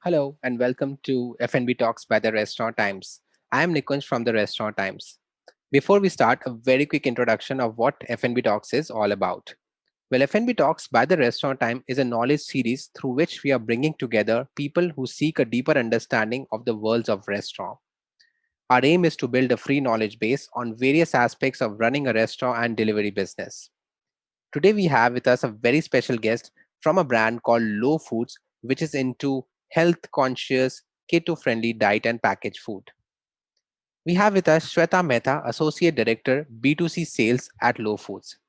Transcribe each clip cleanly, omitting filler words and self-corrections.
Hello and welcome to FNB Talks by the Restaurant Times. I am Nikunj from the Restaurant Times. Before we start, a very quick introduction of what FNB Talks is all about. Well, FNB Talks by the Restaurant Time is a knowledge series through which we are bringing together people who seek a deeper understanding of the worlds of restaurant. Our aim is to build a free knowledge base on various aspects of running a restaurant and delivery business. Today we have with us a very special guest from a brand called Low Foods, which is into health conscious, keto friendly diet and packaged food. We have with us Shweta Mehta, Associate Director, B2C Sales at Low Foods.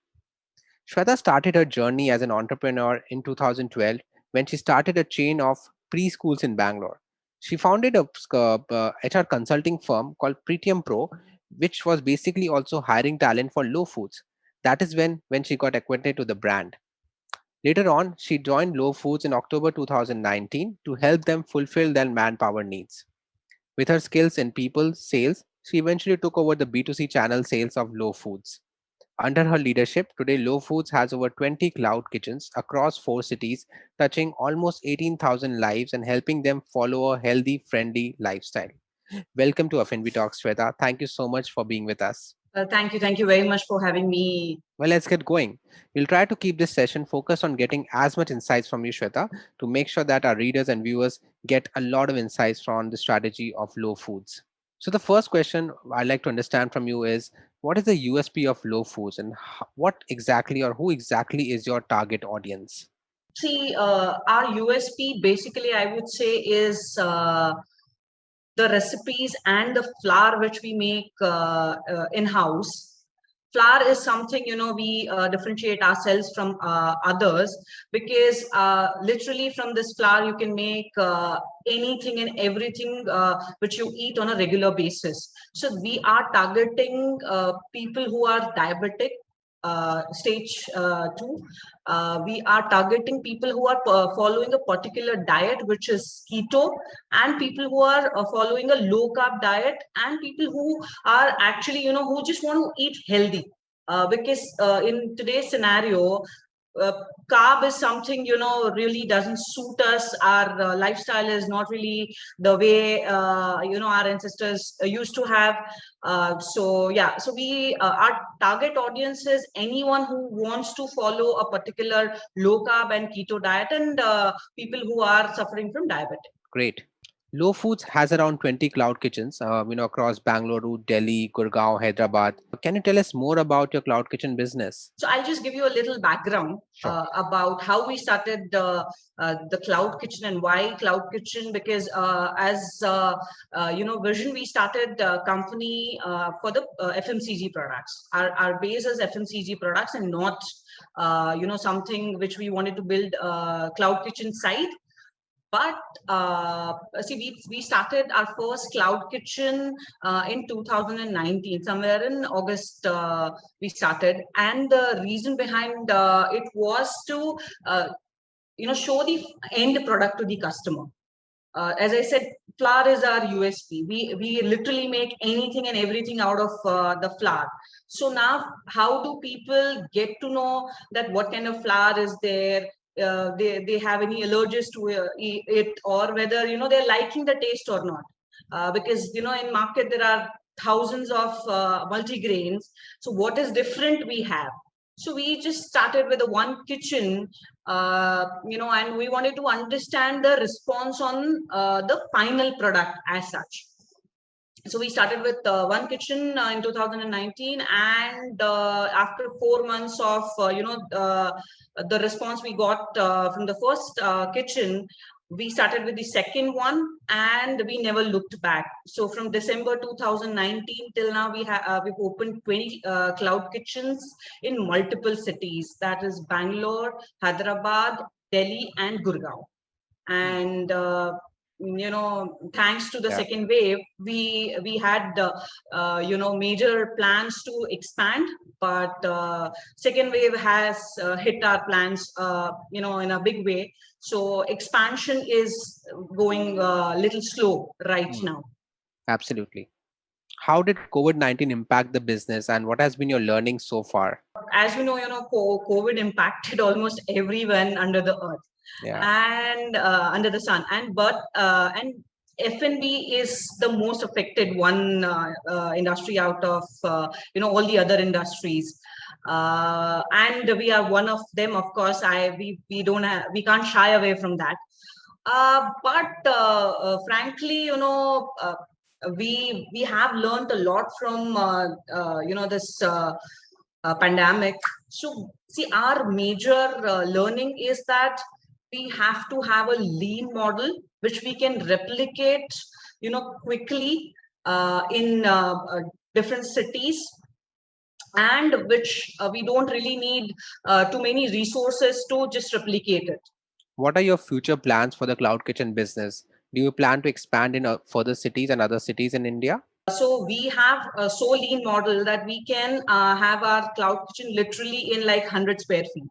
Shweta started her journey as an entrepreneur in 2012 when she started a chain of preschools in Bangalore. She founded a HR consulting firm called Pretium Pro, which was basically also hiring talent for Low Foods. That is when she got acquainted to the brand. Later on, she joined Low Foods in October 2019 to help them fulfill their manpower needs. With her skills in people sales, she eventually took over the B2C channel sales of Low Foods. Under her leadership, today Low Foods has over 20 cloud kitchens across 4 cities, touching almost 18,000 lives and helping them follow a healthy, friendly lifestyle. Welcome to Affinity Talks, Shweta. Thank you so much for being with us. Thank you very much for having me. Well, let's get going. We'll try to keep this session focused on getting as much insights from you, Shweta, to make sure that our readers and viewers get a lot of insights from the strategy of Low Foods. So, the first question I'd like to understand from you is what is the USP of Low Foods and what exactly or who exactly is your target audience? See, our USP basically, I would say, is the recipes and the flour which we make in house. Flour is something we differentiate ourselves from others because literally from this flour you can make anything and everything which you eat on a regular basis. So we are targeting people who are diabetic, stage 2. We are targeting people who are following a particular diet which is keto, and people who are following a low carb diet, and people who are actually who just want to eat healthy, because in today's scenario, uh, carb is something really doesn't suit us. Our lifestyle is not really the way our ancestors used to have. So yeah, so we our target audience is anyone who wants to follow a particular low carb and keto diet, and people who are suffering from diabetes. Great. Low Foods has around 20 cloud kitchens, across Bangalore, Delhi, Gurgaon, Hyderabad. Can you tell us more about your cloud kitchen business? So I'll just give you a little background Sure. about how we started the Cloud Kitchen and why Cloud Kitchen. Because as Vision, we started a company for the FMCG products. Our base is FMCG products and not something which we wanted to build Cloud Kitchen site. But see, we started our first cloud kitchen in 2019, somewhere in August. We started, and the reason behind it was to show the end product to the customer. As I said, flour is our USP. We literally make anything and everything out of the flour. So now, how do people get to know that what kind of flour is there? They have any allergies to it, or whether they're liking the taste or not? Because in market there are thousands of multigrains. So what is different we have? So we just started with a one kitchen, and we wanted to understand the response on the final product as such. So we started with one kitchen in 2019, and after 4 months of the response we got from the first kitchen, we started with the second one, and we never looked back. So from December 2019 till now, we've opened 20 cloud kitchens in multiple cities, that is Bangalore, Hyderabad, Delhi, and Gurgaon. And thanks to the Yeah. second wave, we had major plans to expand, but second wave has hit our plans in a big way. So expansion is going a little slow right Hmm. now. Absolutely. How did COVID-19 impact the business and what has been your learning so far? As we know, COVID impacted almost everyone under the earth. Yeah. and under the sun. And F&B is the most affected one industry out of all the other industries, and we are one of them. Of course, we can't shy away from that. But frankly, we have learned a lot from this pandemic. So see, our major learning is that we have to have a lean model which we can replicate, quickly in different cities, and which we don't really need too many resources to just replicate it. What are your future plans for the cloud kitchen business? Do you plan to expand in further cities and other cities in India? So we have a so lean model that we can have our cloud kitchen literally in like 100 square feet.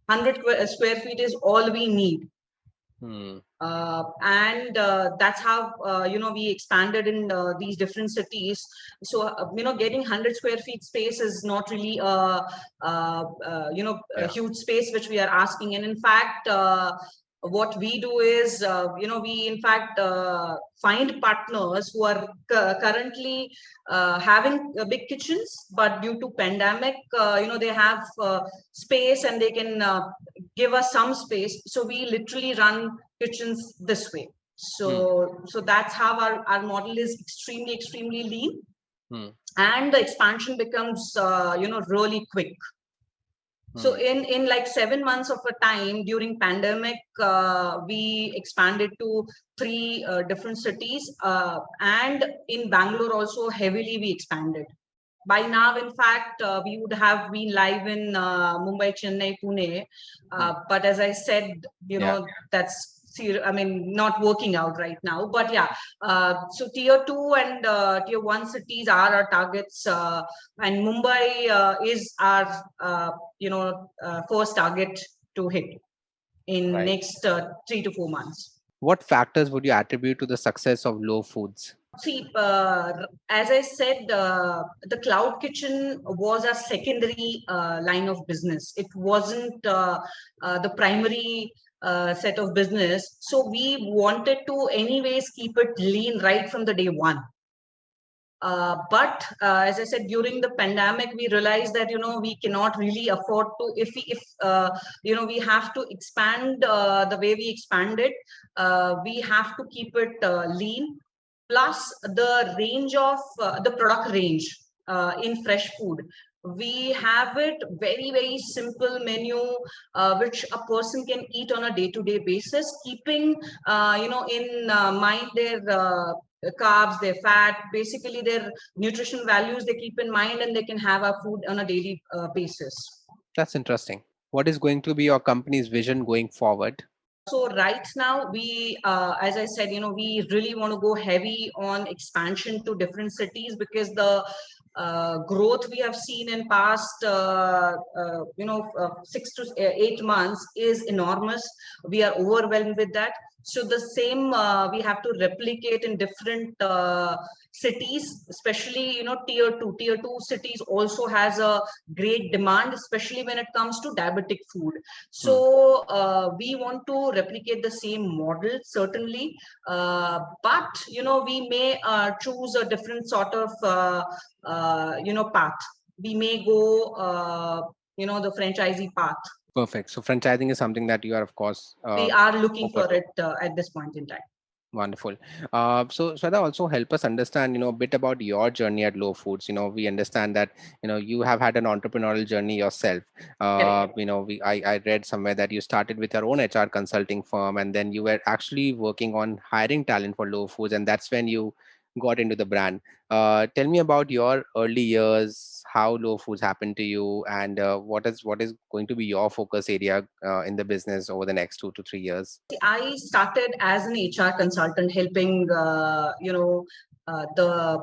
100 square feet is all we need. Hmm. And that's how we expanded in these different cities. So getting 100 square feet space is not really a Yeah. huge space which we are asking. And in fact, what we do is we in fact find partners who are currently having big kitchens, but due to pandemic they have space, and they can give us some space. So we literally run kitchens this way. Hmm. So that's how our model is extremely lean, Hmm. and the expansion becomes really quick. So Hmm. in like 7 months of a time during pandemic, we expanded to three different cities, and in Bangalore also heavily we expanded. By now, in fact, we would have been live in Mumbai, Chennai, Pune, Hmm. but as I said, Yeah. that's not working out right now. But yeah, so tier 2 and tier 1 cities are our targets, and Mumbai is our first target to hit in Right. next 3 to 4 months. What factors would you attribute to the success of Low Foods? See, as I said, the cloud kitchen was a secondary line of business. It wasn't the primary set of business. So we wanted to anyways keep it lean right from the day one. But as I said, during the pandemic, we realized that we cannot really afford to, if we have to expand the way we expanded, we have to keep it lean. Plus the range of the product range in fresh food, we have it very simple menu, which a person can eat on a day-to-day basis, keeping in mind their carbs, their fat, basically their nutrition values they keep in mind, and they can have our food on a daily basis. That's interesting. What is going to be your company's vision going forward? So right now we, as I said, we really want to go heavy on expansion to different cities, because the growth we have seen in past 6 to 8 months is enormous. We are overwhelmed with that. So the same we have to replicate in different cities, especially tier 2 cities also has a great demand, especially when it comes to diabetic food. Hmm. So we want to replicate the same model, certainly, but we may choose a different sort of path. We may go the franchisee path. Perfect. So franchising is something that you are, of course, We are looking for focused on. it at this point in time. Wonderful. So Shweta, also help us understand, a bit about your journey at Low Foods. We understand that, you have had an entrepreneurial journey yourself. Correct. I read somewhere that you started with your own HR consulting firm, and then you were actually working on hiring talent for Low Foods, and that's when you got into the brand. Tell me about your early years, how Low Foods happened to you, and what is going to be your focus area in the business over the next 2 to 3 years. I started as an HR consultant, helping the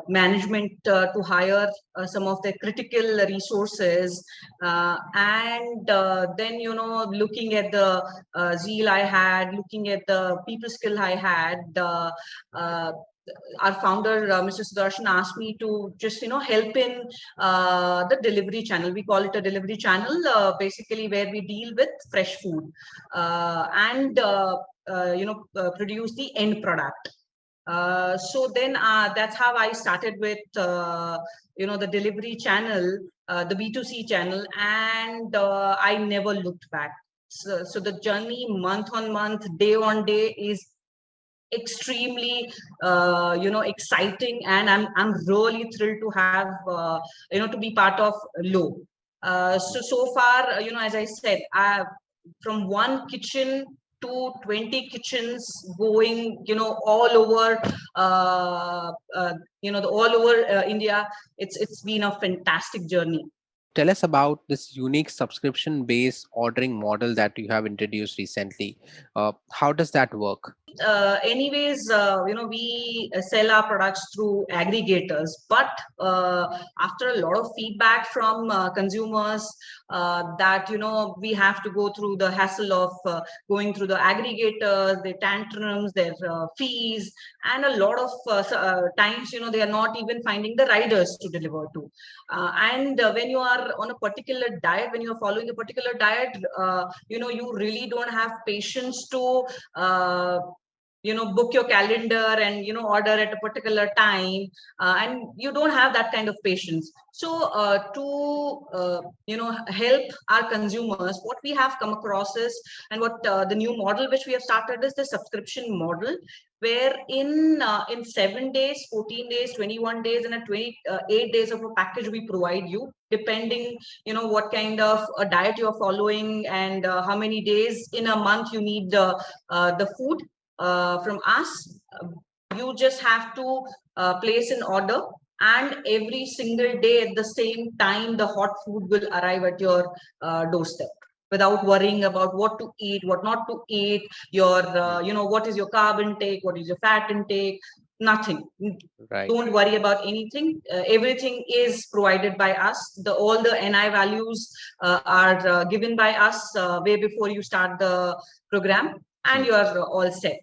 management to hire some of the critical resources, and then looking at the zeal I had, looking at the people skill I had. our founder, Mr. Sudarshan, asked me to just, help in the delivery channel. We call it a delivery channel, basically where we deal with fresh food and, produce the end product. So then that's how I started with, the delivery channel, the B2C channel, and I never looked back. So the journey month on month, day on day is extremely exciting, and I'm really thrilled to have to be part of Low. So far, as I said, from one kitchen to 20 kitchens, going all over all over India. It's been a fantastic journey. Tell us about this unique subscription based ordering model that you have introduced recently. How does that work? Anyways, we sell our products through aggregators, but after a lot of feedback from consumers, that we have to go through the hassle of going through the aggregators, their tantrums, their fees, and a lot of times they are not even finding the riders to deliver to. And when you are on a particular diet, when you are following a particular diet, you really don't have patience to book your calendar and order at a particular time, and you don't have that kind of patience. So to help our consumers, what we have come across is, and what the new model which we have started is the subscription model, where in 7 days, 14 days, 21 days, and a 28 days of a package we provide you, depending what kind of a diet you're following, and how many days in a month you need the food from us. You just have to place an order, and every single day at the same time, the hot food will arrive at your doorstep, without worrying about what to eat, what not to eat, your what is your carb intake, what is your fat intake. Nothing. Right. Don't worry about anything. Everything is provided by us. All the NI values are given by us way before you start the program, and you are all set.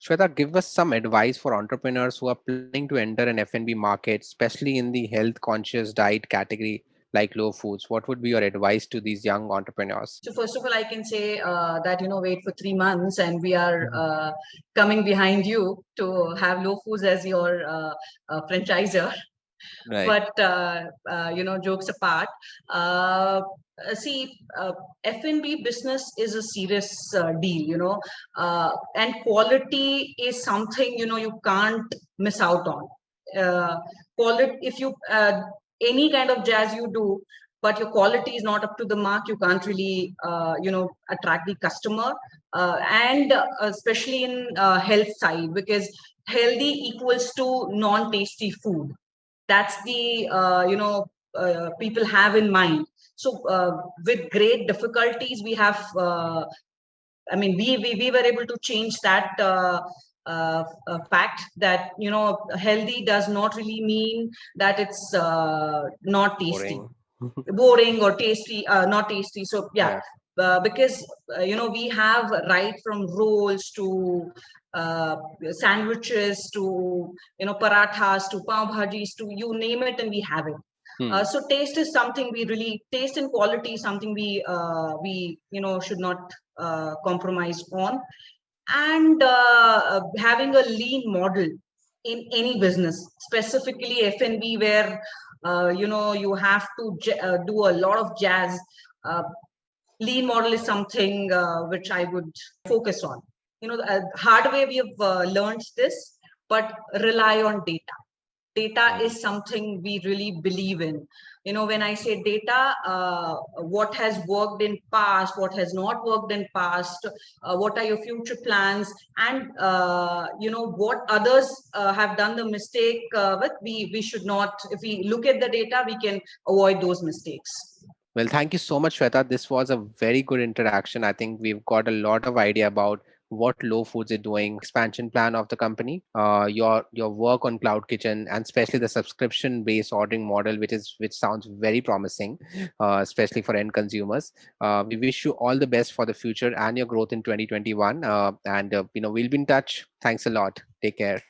Shweta, give us some advice for entrepreneurs who are planning to enter an F&B market, especially in the health conscious diet category like Low Foods. What would be your advice to these young entrepreneurs? So first of all, I can say that wait for 3 months, and we are coming behind you to have Low Foods as your franchisor. Right. But jokes apart, uh, see, F&B business is a serious deal, and quality is something you can't miss out on. Quality, if you any kind of jazz you do, but your quality is not up to the mark, you can't really attract the customer, and especially in health side, because healthy equals to non-tasty food. That's the people have in mind. So with great difficulties, we have we were able to change that fact, that healthy does not really mean that it's not tasty, Boring. boring, or tasty, not tasty. So yeah, Yeah. because we have right from rolls to uh, sandwiches to parathas to pav bhajis, to you name it, and we have it. Hmm. So taste is something we really, taste and quality is something we should not compromise on. And having a lean model in any business, specifically F&B, where you have to do a lot of jazz. uh, Lean model is something which I would focus on. Hard way we have learned this, but rely on data. Data Hmm. is something we really believe in. When I say data, what has worked in past, what has not worked in past, what are your future plans, and what others have done the mistake with, we should not, if we look at the data, we can avoid those mistakes. Well, thank you so much, Shweta. This was a very good interaction. I think we've got a lot of idea about what Low Foods is doing, expansion plan of the company, your work on Cloud Kitchen, and especially the subscription-based ordering model, which sounds very promising, especially for end consumers. We wish you all the best for the future and your growth in 2021. And we'll be in touch. Thanks a lot. Take care.